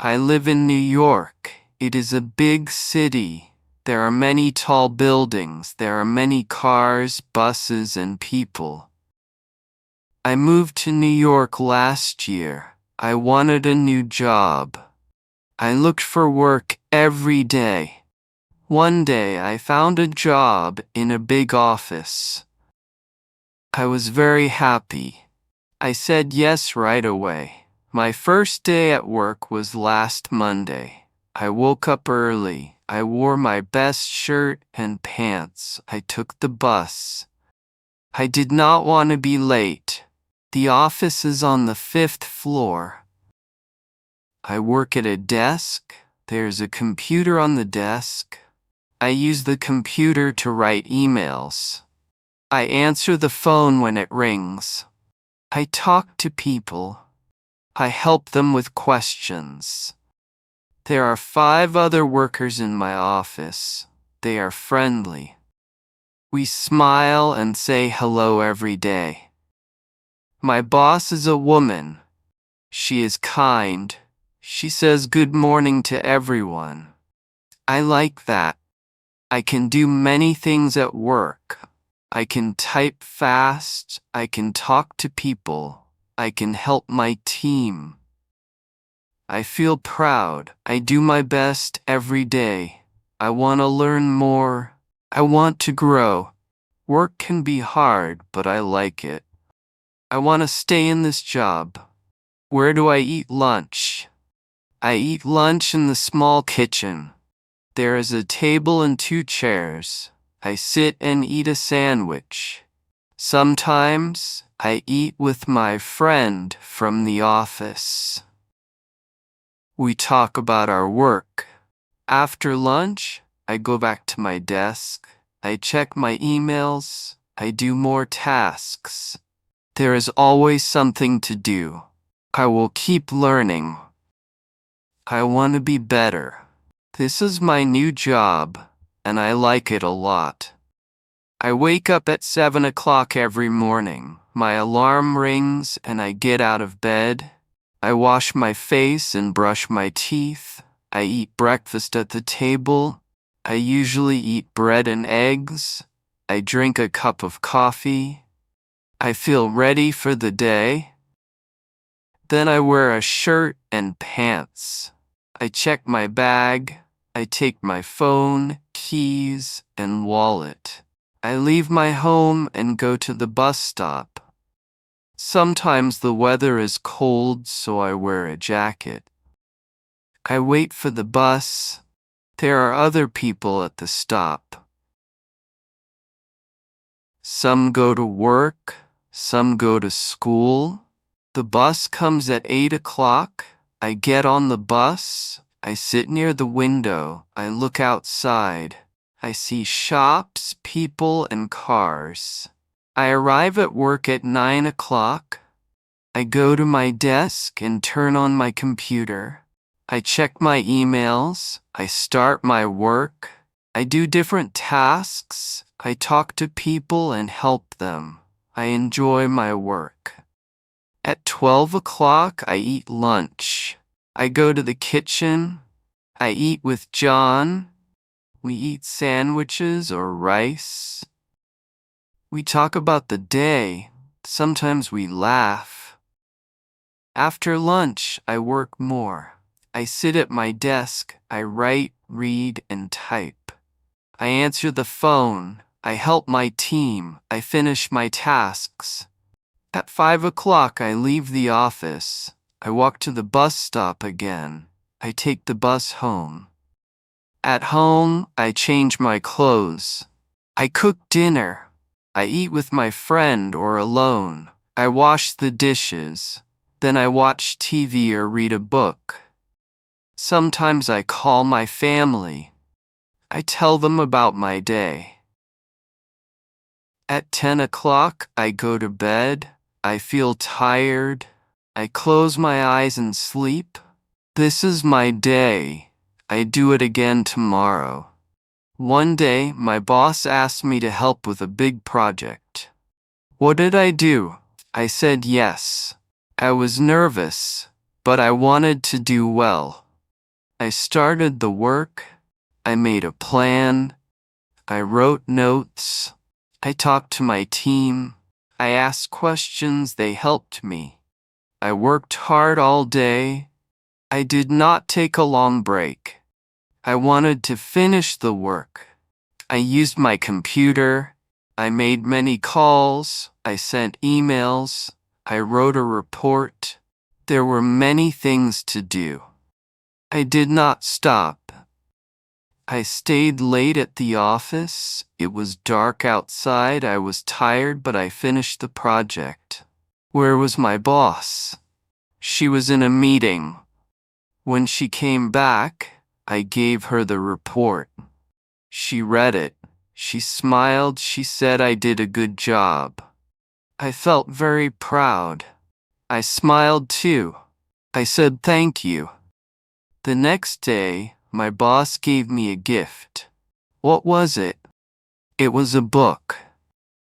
I live in New York. It is a big city. There are many tall buildings. There are many cars, buses, and people. I moved to New York last year. I wanted a new job. I looked for work every day. One day I found a job in a big office. I was very happy. I said yes right away. My first day at work was last Monday. I woke up early. I wore my best shirt and pants. I took the bus. I did not want to be late. The office is on the 5th floor. I work at a desk. There's a computer on the desk. I use the computer to write emails. I answer the phone when it rings. I talk to people. I help them with questions. There are 5 other workers in my office. They are friendly. We smile and say hello every day. My boss is a woman. She is kind. She says good morning to everyone. I like that. I can do many things at work. I can type fast. I can talk to people. I can help my team. I feel proud. I do my best every day. I want to learn more. I want to grow. Work can be hard, but I like it. I want to stay in this job. Where do I eat lunch? I eat lunch in the small kitchen. There is a table and 2 chairs. I sit and eat a sandwich. Sometimes I eat with my friend from the office. We talk about our work. After lunch, I go back to my desk. I check my emails. I do more tasks. There is always something to do. I will keep learning. I want to be better. This is my new job, and I like it a lot. I wake up at 7 o'clock every morning. My alarm rings and I get out of bed. I wash my face and brush my teeth. I eat breakfast at the table. I usually eat bread and eggs. I drink a cup of coffee. I feel ready for the day. Then I wear a shirt and pants. I check my bag. I take my phone, keys, and wallet. I leave my home and go to the bus stop. Sometimes the weather is cold, so I wear a jacket. I wait for the bus. There are other people at the stop. Some go to work, some go to school. The bus comes at 8 o'clock. I get on the bus. I sit near the window. I look outside. I see shops, people, and cars. I arrive at work at 9 o'clock. I go to my desk and turn on my computer. I check my emails. I start my work. I do different tasks. I talk to people and help them. I enjoy my work. At 12 o'clock, I eat lunch. I go to the kitchen. I eat with John. We eat sandwiches or rice. We talk about the day. Sometimes we laugh. After lunch, I work more. I sit at my desk. I write, read, and type. I answer the phone. I help my team. I finish my tasks. At 5 o'clock, I leave the office. I walk to the bus stop again. I take the bus home. At home, I change my clothes. I cook dinner. I eat with my friend or alone. I wash the dishes. Then I watch TV or read a book. Sometimes I call my family. I tell them about my day. At 10 o'clock, I go to bed. I feel tired. I close my eyes and sleep. This is my day. I do it again tomorrow. One day, my boss asked me to help with a big project. What did I do? I said yes. I was nervous, but I wanted to do well. I started the work. I made a plan. I wrote notes. I talked to my team. I asked questions. They helped me. I worked hard all day. I did not take a long break. I wanted to finish the work. I used my computer. I made many calls. I sent emails. I wrote a report. There were many things to do. I did not stop. I stayed late at the office. It was dark outside. I was tired, but I finished the project. Where was my boss? She was in a meeting. When she came back, I gave her the report. She read it. She smiled. She said I did a good job. I felt very proud. I smiled too. I said thank you. The next day, my boss gave me a gift. What was it? It was a book.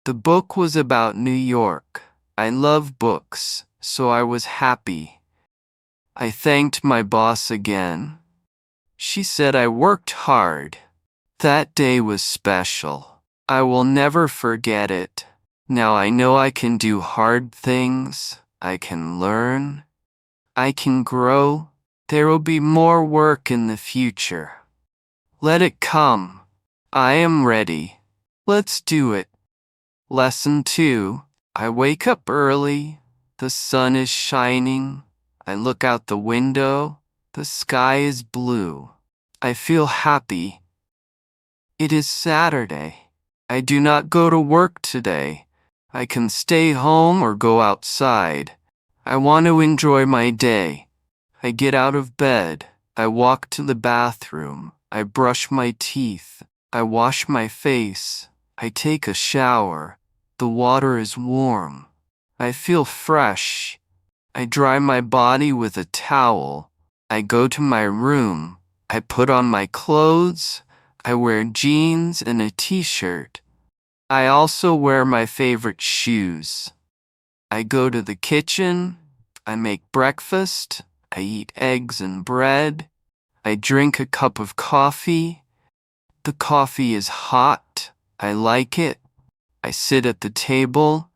The book was about New York. I love books, so I was happy. I thanked my boss again. She said I worked hard. That day was special. I will never forget it. Now I know I can do hard things. I can learn. I can grow. There will be more work in the future. Let it come. I am ready. Let's do it. Lesson 2. I wake up early. The sun is shining. I look out the window. The sky is blue. I feel happy. It is Saturday. I do not go to work today. I can stay home or go outside. I want to enjoy my day. I get out of bed. I walk to the bathroom. I brush my teeth. I wash my face. I take a shower. The water is warm. I feel fresh. I dry my body with a towel. I go to my room. I put on my clothes. I wear jeans and a t-shirt. I also wear my favorite shoes. I go to the kitchen. I make breakfast. I eat eggs and bread. I drink a cup of coffee. The coffee is hot. I like it. I sit at the table.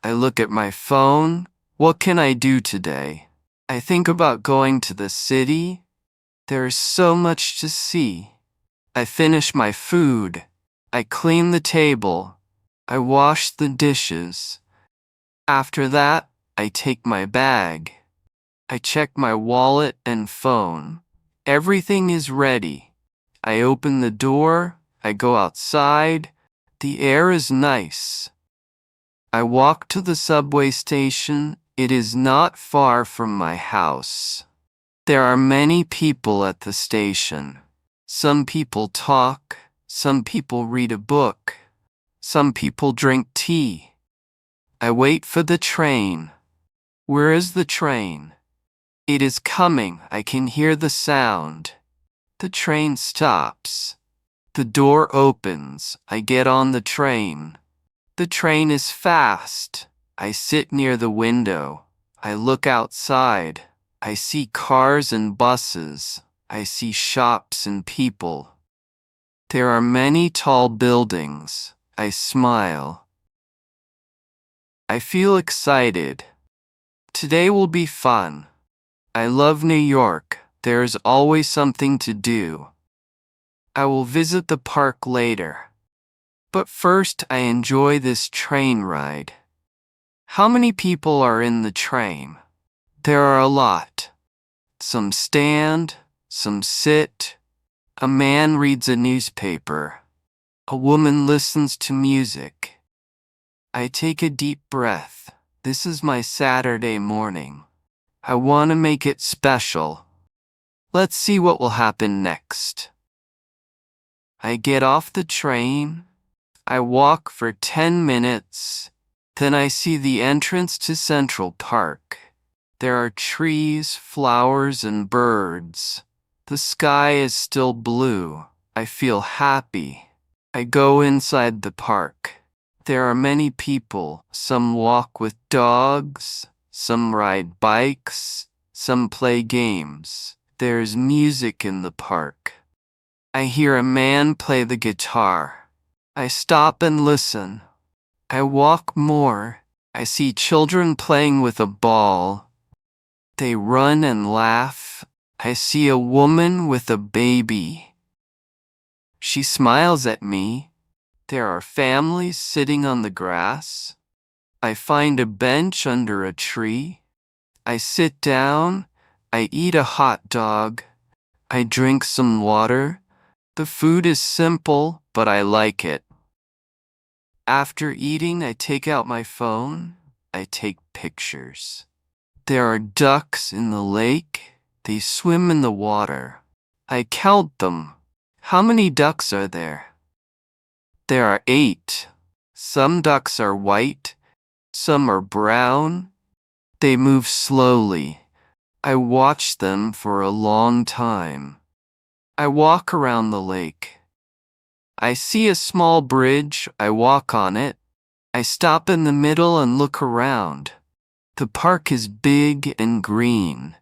I look at my phone. What can I do today? I think about going to the city. There is so much to see. I finish my food. I clean the table. I wash the dishes. After that, I take my bag. I check my wallet and phone. Everything is ready. I open the door. I go outside. The air is nice. I walk to the subway station. It is not far from my house. There are many people at the station. Some people talk. Some people read a book. Some people drink tea. I wait for the train. Where is the train? It is coming. I can hear the sound. The train stops. The door opens. I get on the train. The train is fast. I sit near the window. I look outside. I see cars and buses. I see shops and people. There are many tall buildings. I smile. I feel excited. Today will be fun. I love New York. There is always something to do. I will visit the park later. But first, I enjoy this train ride. How many people are in the train? There are a lot. Some stand, some sit. A man reads a newspaper. A woman listens to music. I take a deep breath. This is my Saturday morning. I want to make it special. Let's see what will happen next. I get off the train. I walk for 10 minutes. Then I see the entrance to Central Park. There are trees, flowers, and birds. The sky is still blue. I feel happy. I go inside the park. There are many people. Some walk with dogs. Some ride bikes. Some play games. There's music in the park. I hear a man play the guitar. I stop and listen. I walk more. I see children playing with a ball. They run and laugh. I see a woman with a baby. She smiles at me. There are families sitting on the grass. I find a bench under a tree. I sit down. I eat a hot dog. I drink some water. The food is simple, but I like it. After eating, I take out my phone. I take pictures. There are ducks in the lake. They swim in the water. I count them. How many ducks are there? There are 8. Some ducks are white. Some are brown. They move slowly. I watch them for a long time. I walk around the lake. I see a small bridge. I walk on it. I stop in the middle and look around. The park is big and green.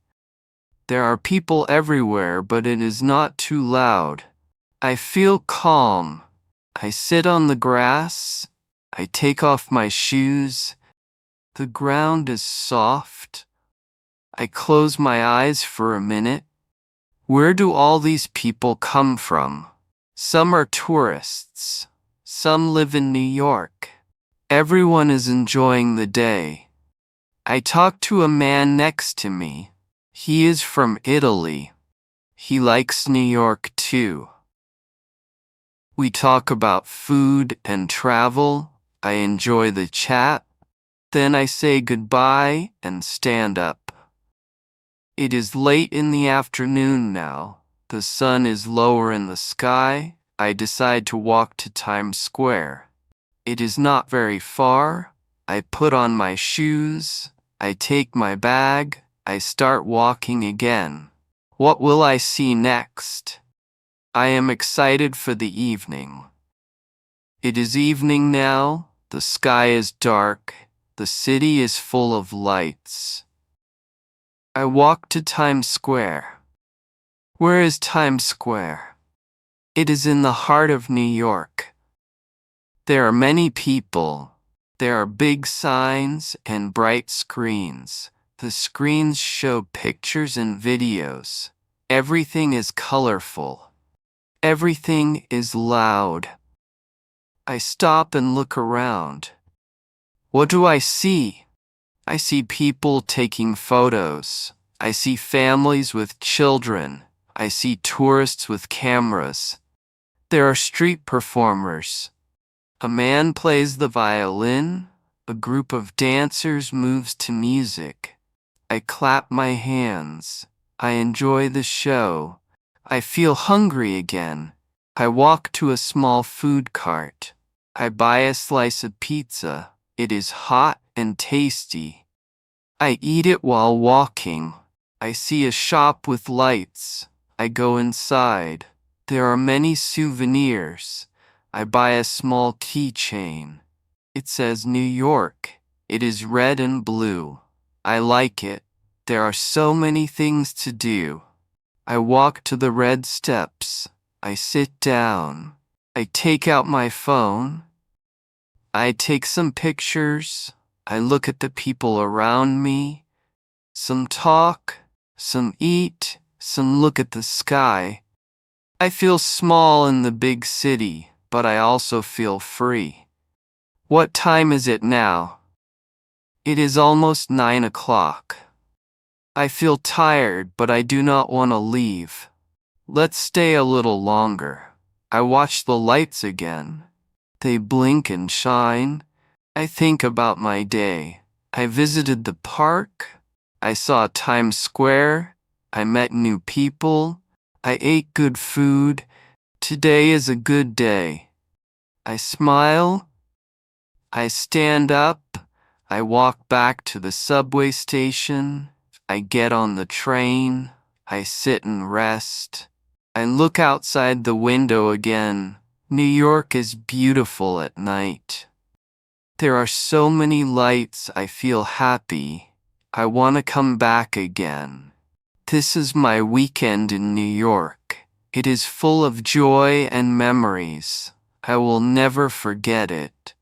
There are people everywhere, but it is not too loud. I feel calm. I sit on the grass. I take off my shoes. The ground is soft. I close my eyes for a minute. Where do all these people come from? Some are tourists. Some live in New York. Everyone is enjoying the day. I talk to a man next to me. He is from Italy. He likes New York too. We talk about food and travel. I enjoy the chat. Then I say goodbye and stand up. It is late in the afternoon now. The sun is lower in the sky. I decide to walk to Times Square. It is not very far. I put on my shoes. I take my bag. I start walking again. What will I see next? I am excited for the evening. It is evening now. The sky is dark. The city is full of lights. I walk to Times Square. Where is Times Square? It is in the heart of New York. There are many people. There are big signs and bright screens. The screens show pictures and videos. Everything is colorful. Everything is loud. I stop and look around. What do I see? I see people taking photos. I see families with children. I see tourists with cameras. There are street performers. A man plays the violin. A group of dancers moves to music. I clap my hands. I enjoy the show. I feel hungry again. I walk to a small food cart. I buy a slice of pizza. It is hot and tasty. I eat it while walking. I see a shop with lights. I go inside. There are many souvenirs. I buy a small keychain. It says New York. It is red and blue. I like it. There are so many things to do. I walk to the red steps. I sit down. I take out my phone. I take some pictures. I look at the people around me. Some talk, some eat, some look at the sky. I feel small in the big city, but I also feel free. What time is it now? It is almost 9 o'clock. I feel tired, but I do not want to leave. Let's stay a little longer. I watch the lights again. They blink and shine. I think about my day. I visited the park. I saw Times Square. I met new people. I ate good food. Today is a good day. I smile. I stand up. I walk back to the subway station. I get on the train. I sit and rest. I look outside the window again. New York is beautiful at night. There are so many lights. I feel happy. I want to come back again. This is my weekend in New York. It is full of joy and memories. I will never forget it.